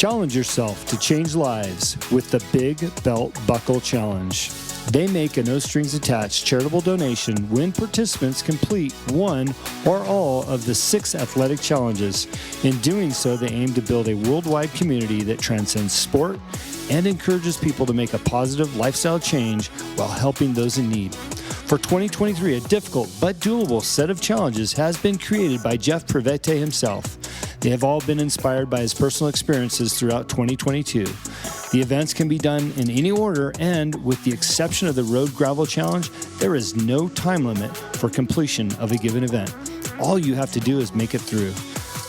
Challenge yourself to change lives with the Big Belt Buckle Challenge. They make a no-strings-attached charitable donation when participants complete one or all of the 6 athletic challenges. In doing so, they aim to build a worldwide community that transcends sport and encourages people to make a positive lifestyle change while helping those in need. For 2023, a difficult but doable set of challenges has been created by Jeff Privete himself. They have all been inspired by his personal experiences throughout 2022. The events can be done in any order, and with the exception of the Road Gravel Challenge, there is no time limit for completion of a given event. All you have to do is make it through.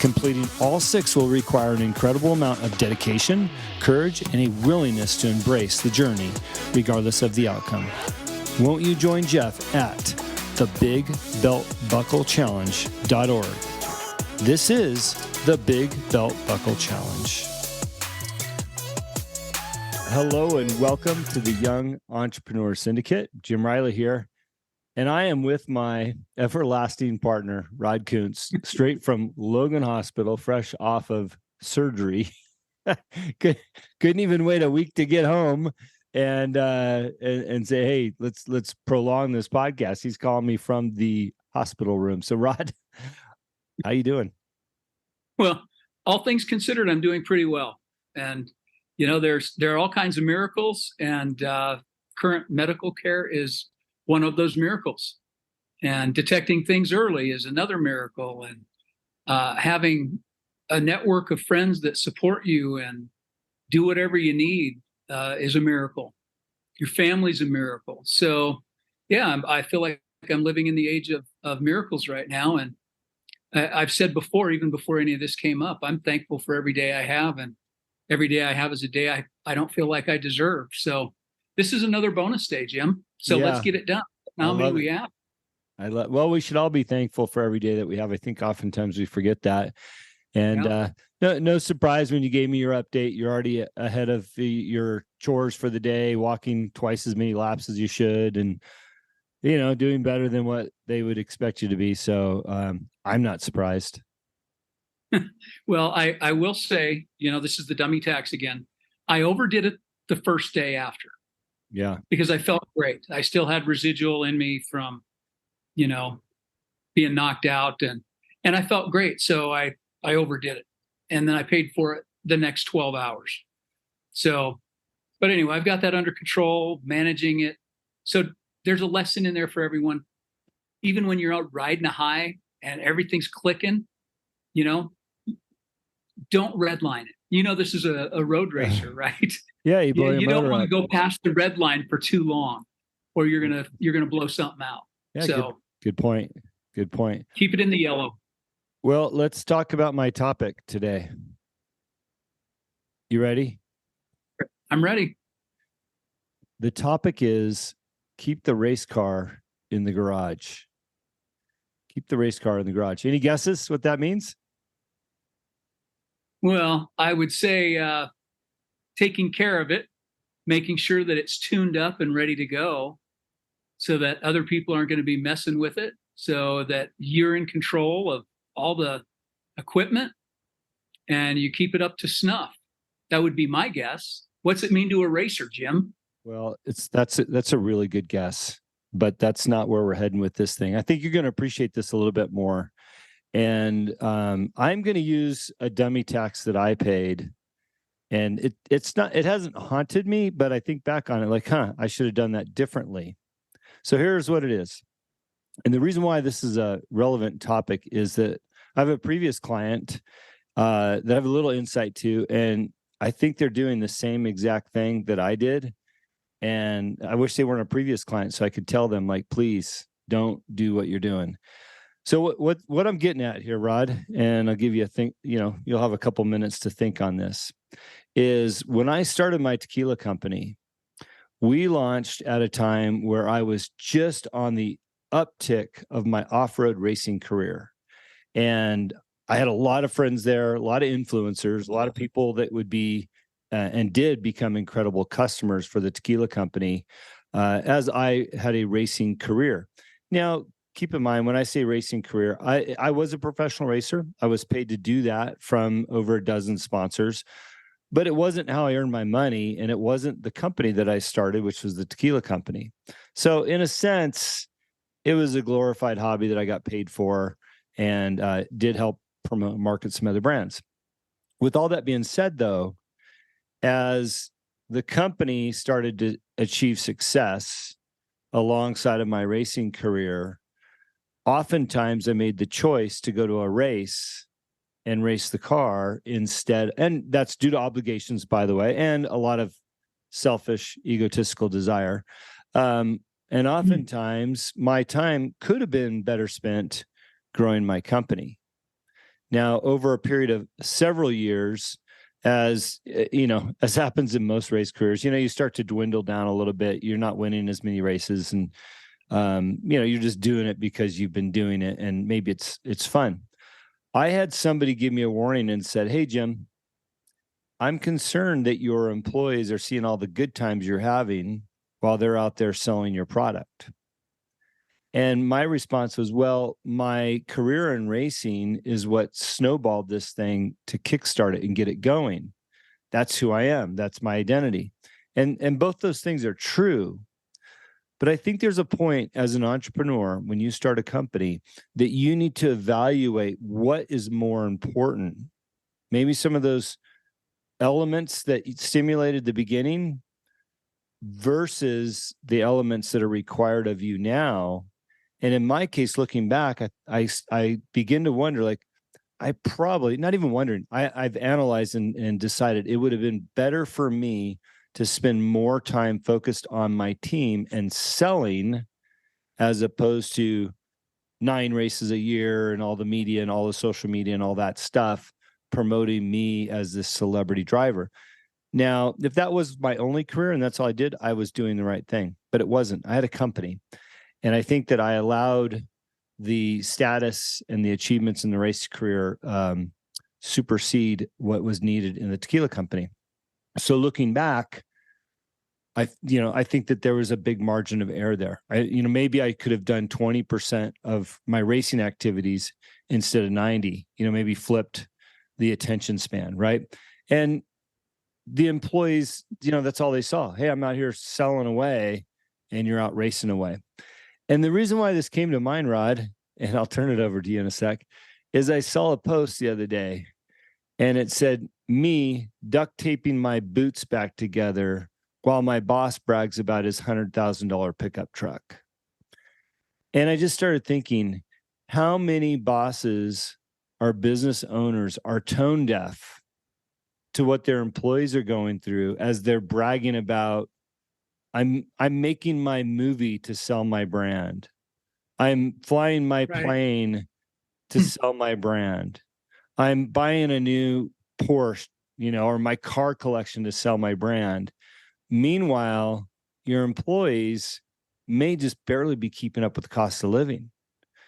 Completing all 6 will require an incredible amount of dedication, courage, and a willingness to embrace the journey, regardless of the outcome. Won't you join Jeff at thebigbeltbucklechallenge.org? This is the Big Belt Buckle Challenge. Hello and welcome to the Young Entrepreneur Syndicate. Jim Riley here. And I am with my everlasting partner, Rod Kuntz, straight from Logan Hospital, fresh off of surgery. Couldn't even wait a week to get home and say, hey, let's prolong this podcast. He's calling me from the hospital room. So Rod, how you doing? Well, all things considered, I'm doing pretty well. And, you know, there are all kinds of miracles, and current medical care is one of those miracles. And detecting things early is another miracle. And having a network of friends that support you and do whatever you need is a miracle. Your family's a miracle. So, yeah, I feel like I'm living in the age of miracles right now. And I've said before, even before any of this came up, I'm thankful for every day I have. And every day I have is a day I don't feel like I deserve. So this is another bonus day, Jim. So let's get it done. How many we have? Well, we should all be thankful for every day that we have. I think oftentimes we forget that. And no surprise when you gave me your update. You're already ahead of your chores for the day, walking twice as many laps as you should, and doing better than what they would expect you to be. So I'm not surprised. Well, I will say, this is the dummy tax again. I overdid it the first day after. Yeah. Because I felt great. I still had residual in me from, being knocked out, and I felt great. So I overdid it. And then I paid for it the next 12 hours. So, but anyway, I've got that under control, managing it. So there's a lesson in there for everyone. Even when you're out riding a high and everything's clicking, don't redline it. This is a road racer, right? Yeah, you don't want to go past the red line for too long, or you're gonna blow something out. Yeah, so good point. Good point. Keep it in the yellow. Well, let's talk about my topic today. You ready? I'm ready. The topic is keep the race car in the garage. Keep the race car in the garage. Any guesses what that means? Well, I would say taking care of it, making sure that it's tuned up and ready to go so that other people aren't going to be messing with it, so that you're in control of all the equipment and you keep it up to snuff. That would be my guess. What's it mean to a racer, Jim? Well, that's a really good guess, but that's not where we're heading with this thing. I think you're going to appreciate this a little bit more. And I'm going to use a dummy tax that I paid, and it hasn't haunted me, but I think back on it like, I should have done that differently. So here's what it is. And the reason why this is a relevant topic is that I have a previous client that I have a little insight to, and I think they're doing the same exact thing that I did. And I wish they weren't a previous client so I could tell them, like, please don't do what you're doing. So what I'm getting at here, Rod, and I'll give you you'll have a couple minutes to think on this, is when I started my tequila company, we launched at a time where I was just on the uptick of my off-road racing career. And I had a lot of friends there, a lot of influencers, a lot of people that would be and did become incredible customers for the tequila company as I had a racing career. Now, keep in mind, when I say racing career, I was a professional racer. I was paid to do that from over a dozen sponsors. but it wasn't how I earned my money, and it wasn't the company that I started, which was the tequila company. So in a sense, it was a glorified hobby that I got paid for, and did help promote, market some other brands. With all that being said, though, as the company started to achieve success alongside of my racing career, oftentimes I made the choice to go to a race and race the car instead. And that's due to obligations, by the way, and a lot of selfish, egotistical desire. And oftentimes my time could have been better spent growing my company. Now, over a period of several years, as as happens in most race careers, you start to dwindle down a little bit. You're not winning as many races, and you're just doing it because you've been doing it, and maybe it's fun. I had somebody give me a warning and said, "Hey, Jim, I'm concerned that your employees are seeing all the good times you're having while they're out there selling your product." And my response was, well, my career in racing is what snowballed this thing to kickstart it and get it going. That's who I am. That's my identity. And both those things are true. But I think there's a point as an entrepreneur, when you start a company, that you need to evaluate what is more important. Maybe some of those elements that stimulated the beginning versus the elements that are required of you now. And in my case, looking back, I begin to wonder, like, I probably, not even wondering, I've analyzed and decided it would have been better for me to spend more time focused on my team and selling, as opposed to 9 races a year and all the media and all the social media and all that stuff promoting me as this celebrity driver. Now, if that was my only career and that's all I did, I was doing the right thing, but it wasn't. I had a company. And I think that I allowed the status and the achievements in the race career supersede what was needed in the tequila company. So looking back, I think that there was a big margin of error there. Maybe I could have done 20% of my racing activities instead of 90, maybe flipped the attention span, right? And the employees, that's all they saw. Hey, I'm out here selling away and you're out racing away. And the reason why this came to mind, Rod, and I'll turn it over to you in a sec, is I saw a post the other day and it said, me duct taping my boots back together while my boss brags about his $100,000 pickup truck. And I just started thinking, how many bosses or business owners are tone deaf to what their employees are going through as they're bragging about, I'm making my movie to sell my brand. I'm flying my plane to sell my brand. I'm buying a new Porsche, or my car collection to sell my brand. Meanwhile, your employees may just barely be keeping up with the cost of living.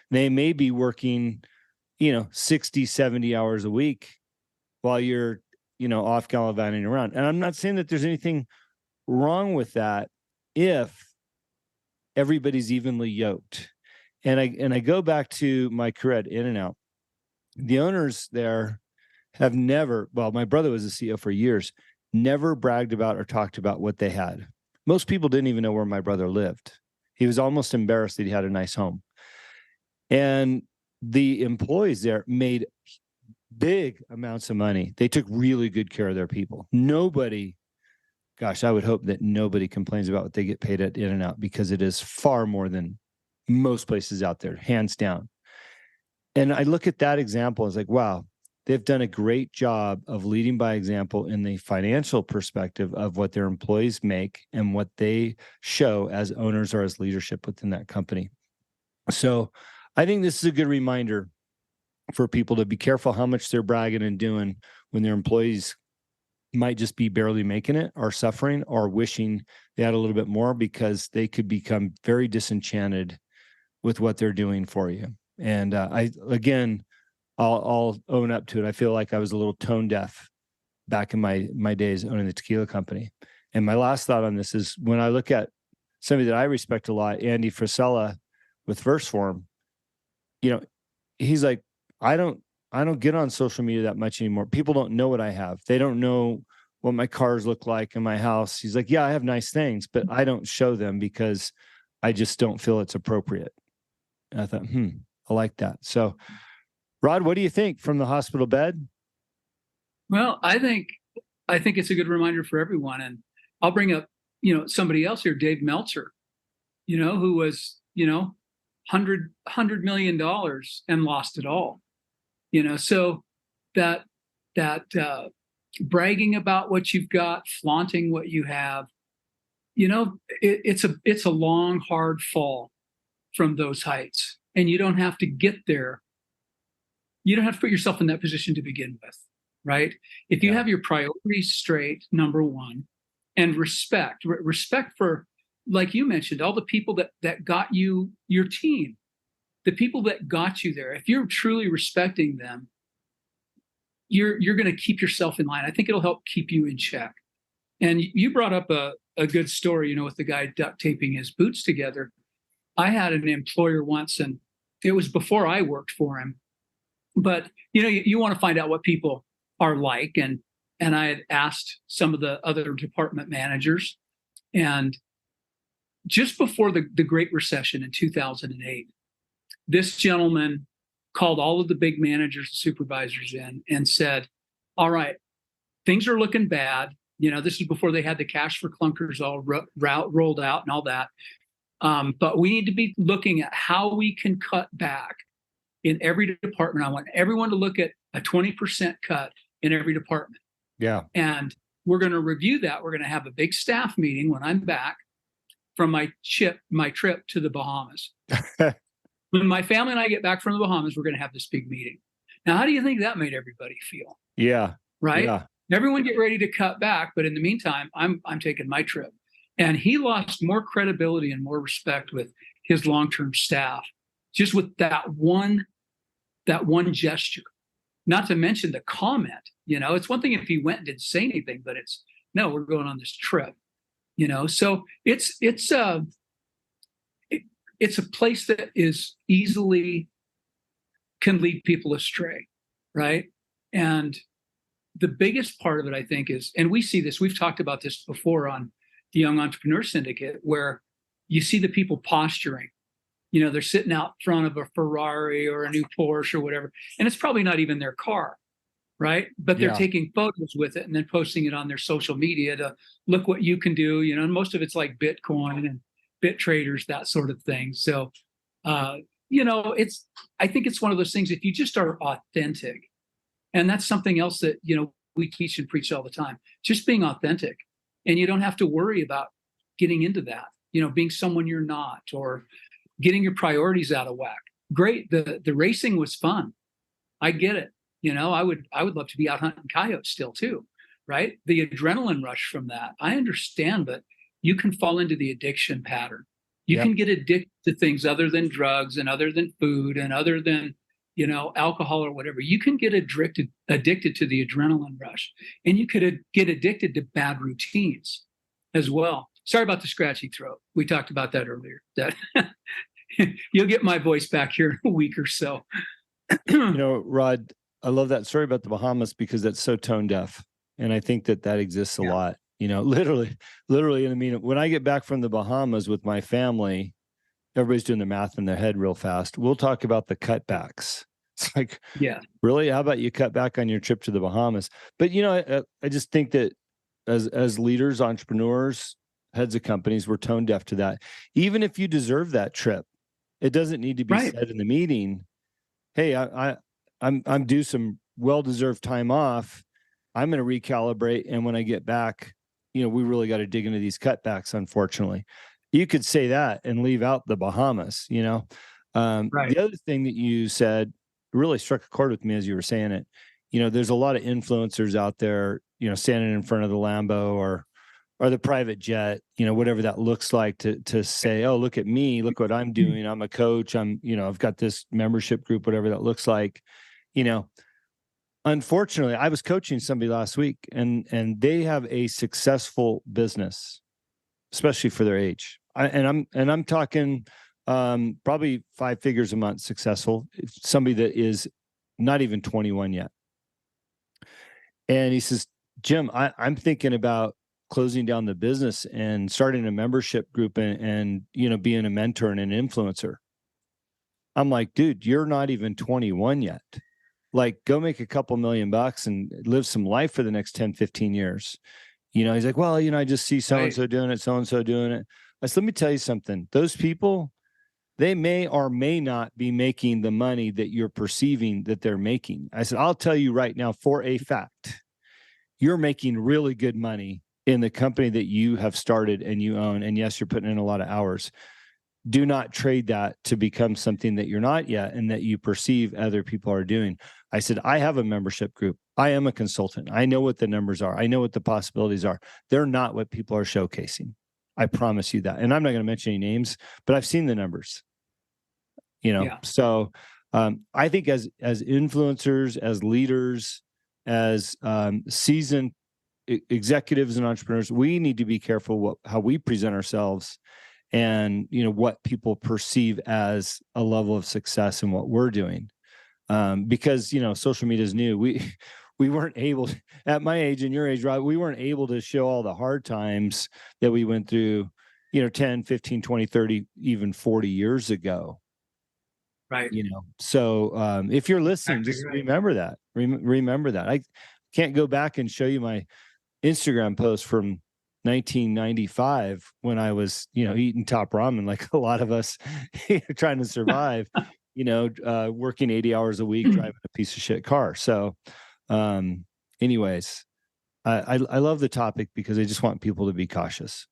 They may be working, 60, 70 hours a week while you're, off gallivanting around. And I'm not saying that there's anything wrong with that if everybody's evenly yoked. And I go back to my career at In-N-Out. The owners there have never, well, my brother was a CEO for years, never bragged about or talked about what they had. Most people didn't even know where my brother lived. He was almost embarrassed that he had a nice home. And the employees there made big amounts of money. They took really good care of their people. Nobody, gosh, I would hope that nobody complains about what they get paid at In-N-Out, because it is far more than most places out there, hands down. And I look at that example as like, wow, they've done a great job of leading by example in the financial perspective of what their employees make and what they show as owners or as leadership within that company. So I think this is a good reminder for people to be careful how much they're bragging and doing when their employees might just be barely making it or suffering or wishing they had a little bit more, because they could become very disenchanted with what they're doing for you. And I'll own up to it. I feel like I was a little tone deaf back in my days owning the tequila company. And my last thought on this is, when I look at somebody that I respect a lot, Andy Frisella with Verse Form, he's like, I don't get on social media that much anymore. People don't know what I have. They don't know what my cars look like in my house. He's like, yeah, I have nice things, but I don't show them because I just don't feel it's appropriate. And I thought, I like that. So, Rod, what do you think from the hospital bed? Well, I think it's a good reminder for everyone. And I'll bring up, somebody else here, Dave Meltzer, who was, $100 million and lost it all. So that bragging about what you've got, flaunting what you have, it's a long, hard fall from those heights. And you don't have to get there. You don't have to put yourself in that position to begin with, right? If you have your priorities straight, number one, and respect for, like you mentioned, all the people that got you, your team, the people that got you there. If you're truly respecting them, you're going to keep yourself in line. I think it'll help keep you in check. And you brought up a good story, with the guy duct taping his boots together. I had an employer once, and it was before I worked for him. But you want to find out what people are like, and I had asked some of the other department managers, and just before the Great Recession in 2008, this gentleman called all of the big managers and supervisors in and said, all right, things are looking bad. This is before they had the cash for clunkers all rolled out and all that. But we need to be looking at how we can cut back in every department. I want everyone to look at a 20% cut in every department. Yeah. And we're going to review that. We're going to have a big staff meeting when I'm back from my trip to the Bahamas. When my family and I get back from the Bahamas, we're going to have this big meeting. Now, how do you think that made everybody feel? Yeah. Right? Yeah. Everyone get ready to cut back. But in the meantime, I'm taking my trip. And he lost more credibility and more respect with his long-term staff, just with that one gesture. Not to mention the comment. It's one thing if he went and didn't say anything, but it's no, we're going on this trip. So it's a place that is easily can lead people astray, right? And the biggest part of it, I think, is, and we see this, we've talked about this before on the Young Entrepreneur Syndicate, where you see the people posturing. They're sitting out front of a Ferrari or a new Porsche or whatever, and it's probably not even their car, right? But they're taking photos with it and then posting it on their social media to look what you can do. And most of it's like Bitcoin and bit traders, that sort of thing. So, I think it's one of those things, if you just are authentic, and that's something else that, we teach and preach all the time, just being authentic. And you don't have to worry about getting into that, being someone you're not, or getting your priorities out of whack. Great. The racing was fun. I get it. I would love to be out hunting coyotes still too, right? The adrenaline rush from that, I understand, but you can fall into the addiction pattern. You can get addicted to things other than drugs and other than food and other than, alcohol or whatever. You can get addicted to the adrenaline rush, and you could get addicted to bad routines as well. Sorry about the scratchy throat. We talked about that earlier. That you'll get my voice back here in a week or so. Rod, I love that story about the Bahamas because that's so tone deaf. And I think that exists a lot, literally. And when I get back from the Bahamas with my family, everybody's doing the math in their head real fast. We'll talk about the cutbacks. It's like, really? How about you cut back on your trip to the Bahamas? But, I just think that as leaders, entrepreneurs, heads of companies, we're tone deaf to that. Even if you deserve that trip, it doesn't need to be said in the meeting. Hey, I'm due some well-deserved time off. I'm going to recalibrate. And when I get back, we really got to dig into these cutbacks, unfortunately. You could say that and leave out the Bahamas, The other thing that you said really struck a chord with me as you were saying it. There's a lot of influencers out there, standing in front of the Lambo or the private jet, whatever that looks like, to say, oh, look at me, look what I'm doing. I'm a coach. I've got this membership group, whatever that looks like. Unfortunately, I was coaching somebody last week and they have a successful business, especially for their age. I'm talking probably 5 figures a month successful. Somebody that is not even 21 yet. And he says, Jim, I'm thinking about closing down the business and starting a membership group and being a mentor and an influencer. I'm like, dude, you're not even 21 yet. Like, go make a couple $1,000,000 and live some life for the next 10, 15 years. He's like, well, I just see so-and-so doing it, so-and-so doing it. I said, let me tell you something. Those people, they may or may not be making the money that you're perceiving that they're making. I said, I'll tell you right now for a fact, you're making really good money in the company that you have started and you own. And yes, you're putting in a lot of hours. Do not trade that to become something that you're not yet and that you perceive other people are doing. I said, I have a membership group. I am a consultant. I know what the numbers are. I know what the possibilities are. They're not what people are showcasing. I promise you that. And I'm not going to mention any names, but I've seen the numbers. Yeah. So I think as influencers, as leaders, as seasoned executives and entrepreneurs, we need to be careful how we present ourselves and what people perceive as a level of success in what we're doing. Because social media is new. We weren't able to, at my age and your age, Rod, we weren't able to show all the hard times that we went through 10, 15, 20, 30, even 40 years ago. Right. So if you're listening, Exactly just right. remember that. Remember that. I can't go back and show you my Instagram post from 1995 when I was, eating top ramen like a lot of us trying to survive, working 80 hours a week, driving a piece of shit car. So anyways, I love the topic because I just want people to be cautious.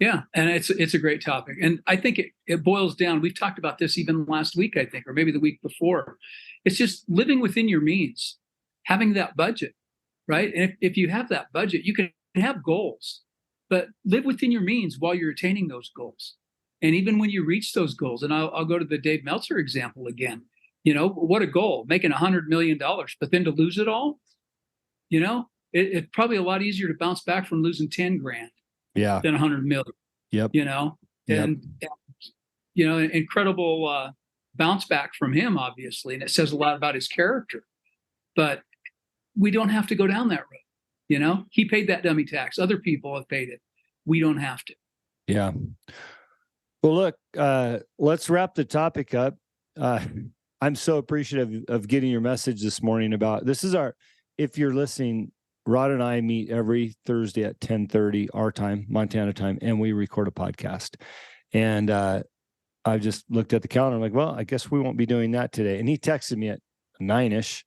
Yeah, and it's a great topic. And I think it boils down, we've talked about this even last week, I think, or maybe the week before. It's just living within your means, having that budget, right? And if you have that budget, you can have goals, but live within your means while you're attaining those goals. And even when you reach those goals, and I'll go to the Dave Meltzer example again, what a goal, making $100 million, but then to lose it all, it's probably a lot easier to bounce back from losing 10 grand. Yeah. Than 100 million. Yep. And incredible bounce back from him, obviously, and it says a lot about his character. But we don't have to go down that road. He paid that dummy tax. Other people have paid it. We don't have to. Yeah. Well, look, let's wrap the topic up. I'm so appreciative of getting your message this morning about this is if you're listening, Rod and I meet every Thursday at 10:30 our time, Montana time, and we record a podcast. And I just looked at the calendar. I'm like, well, I guess we won't be doing that today. And he texted me at 9-ish.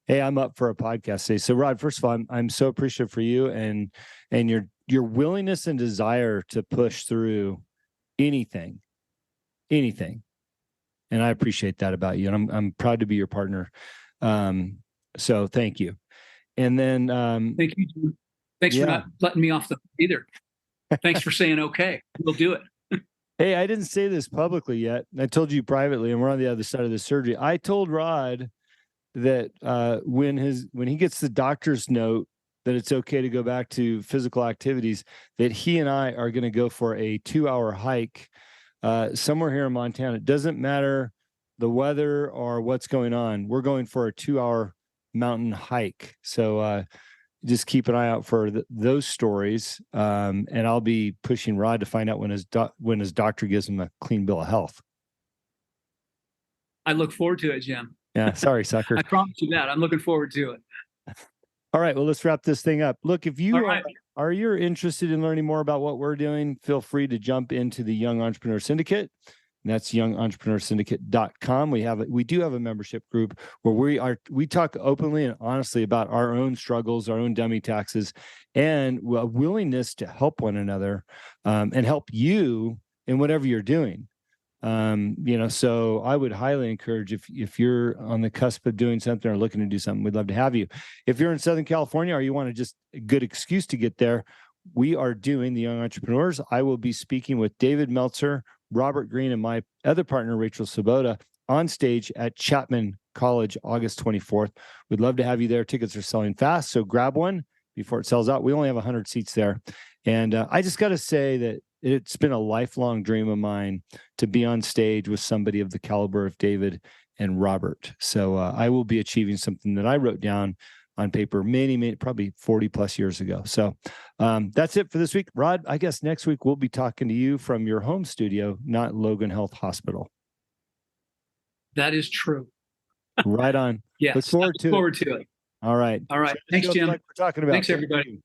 Hey, I'm up for a podcast today. So, Rod, first of all, I'm so appreciative for you and your willingness and desire to push through anything. And I appreciate that about you. And I'm proud to be your partner. So thank you. And then thank you, Jim. Thanks for not letting me off the hook either. Thanks for saying okay. We'll do it. Hey, I didn't say this publicly yet. I told you privately, and we're on the other side of the surgery. I told Rod that when he gets the doctor's note that it's okay to go back to physical activities, that he and I are going to go for a 2-hour hike somewhere here in Montana. It doesn't matter the weather or what's going on. We're going for a 2-hour mountain hike. So just keep an eye out for those stories. And I'll be pushing Rod to find out when his doctor gives him a clean bill of health. I look forward to it, Jim. Yeah. Sorry, sucker. I promise you that. I'm looking forward to it. All right. Well, let's wrap this thing up. Look, if you are you're interested in learning more about what we're doing, feel free to jump into the Young Entrepreneur Syndicate. And that's youngentrepreneurs.syndicate.com. We do have a membership group where we talk openly and honestly about our own struggles, our own dummy taxes, and a willingness to help one another and help you in whatever you're doing. So I would highly encourage if you're on the cusp of doing something or looking to do something, we'd love to have you. If you're in Southern California or you want just a good excuse to get there, we are doing the Young Entrepreneurs. I will be speaking with David Meltzer, Robert Green, and my other partner, Rachel Sabota, on stage at Chapman College, August 24th. We'd love to have you there. Tickets are selling fast, so grab one before it sells out. We only have 100 seats there. And I just got to say that it's been a lifelong dream of mine to be on stage with somebody of the caliber of David and Robert. So I will be achieving something that I wrote down on paper many, probably 40 plus years ago. So that's it for this week. Rod, I guess next week we'll be talking to you from your home studio, not Logan Health Hospital. That is true. Right on. Yes. Look forward to it. It. All right. All right. Thanks, Jim. Like we're talking about. Thanks, everybody.